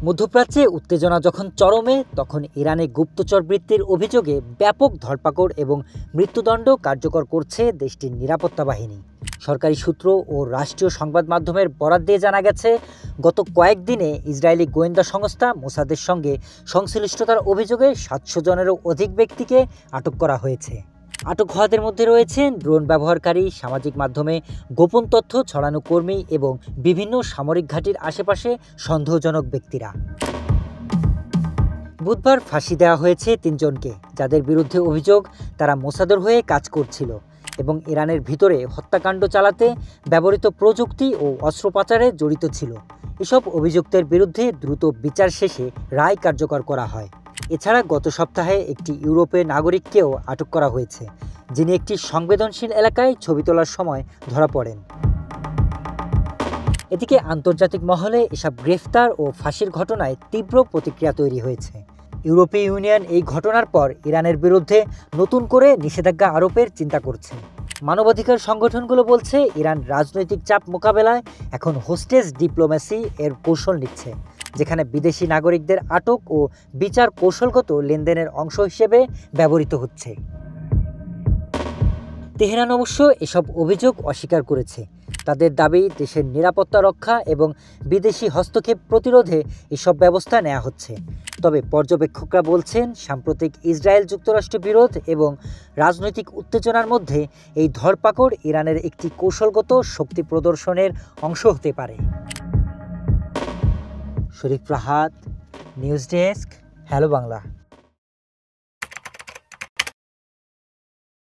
মধ্যপ্রাচ্যে উত্তেজনা যখন চরমে, তখন ইরানে গুপ্তচর বৃত্তির অভিযোগে ব্যাপক ধরপাকড় এবং মৃত্যুদণ্ড কার্যকর করছে দেশটির নিরাপত্তা বাহিনী। সরকারি সূত্র ও রাষ্ট্রীয় সংবাদ মাধ্যমের বরাত দিয়ে জানা গেছে, গত কয়েকদিনে ইসরায়েলি গোয়েন্দা সংস্থা মোসাদের সঙ্গে সংশ্লিষ্টতার অভিযোগে ৭০০ জনেরও অধিক ব্যক্তিকে আটক করা হয়েছে। আটক হওয়াদের মধ্যে রয়েছেন ড্রোন ব্যবহারকারী, সামাজিক মাধ্যমে গোপন তথ্য ছড়ানো কর্মী এবং বিভিন্ন সামরিক ঘাঁটির আশেপাশে সন্দেহজনক ব্যক্তিরা। বুধবার ফাঁসি দেওয়া হয়েছে ৩ জনকে, যাদের বিরুদ্ধে অভিযোগ তারা মোসাদের হয়ে কাজ করছিল এবং ইরানের ভিতরে হত্যাকাণ্ড চালাতে ব্যবহৃত প্রযুক্তি ও অস্ত্র পাচারে জড়িত ছিল। এসব অভিযুক্তের বিরুদ্ধে দ্রুত বিচার শেষে রায় কার্যকর করা হয়। এছাড়া গত সপ্তাহে একটি ইউরোপের নাগরিককেও আটক করা হয়েছে, যিনি একটি সংবেদনশীল এলাকায় ছবি তোলার সময় ধরা পড়েন। এদিকে আন্তর্জাতিক মহলে এসব গ্রেফতার ও ফাঁসির ঘটনায় তীব্র প্রতিক্রিয়া তৈরি হয়েছে। ইউরোপীয় ইউনিয়ন এই ঘটনার পর ইরানের বিরুদ্ধে নতুন করে নিষেধাজ্ঞা আরোপের চিন্তা করছে। মানবাধিকার সংগঠনগুলো বলছে, ইরান রাজনৈতিক চাপ মোকাবেলায় এখন হোস্টেজ ডিপ্লোম্যাসি এর কৌশল নিচ্ছে, যেখানে বিদেশি নাগরিকদের আটক ও বিচার কৌশলগত লেনদেনের অংশ হিসেবে ব্যবহৃত হচ্ছে। তেহরান অবশ্য এসব অভিযোগ অস্বীকার করেছে। তাদের দাবি, দেশের নিরাপত্তা রক্ষা এবং বিদেশি হস্তক্ষেপ প্রতিরোধে এসব ব্যবস্থা নেওয়া হচ্ছে। তবে পর্যবেক্ষকরা বলছেন, সাম্প্রতিক ইসরায়েল যুক্তরাষ্ট্র বিরোধ এবং রাজনৈতিক উত্তেজনার মধ্যে এই ধরপাকড় ইরানের একটি কৌশলগত শক্তি প্রদর্শনের অংশ হতে পারে। Sharif Rahat, news desk, hello Bangla.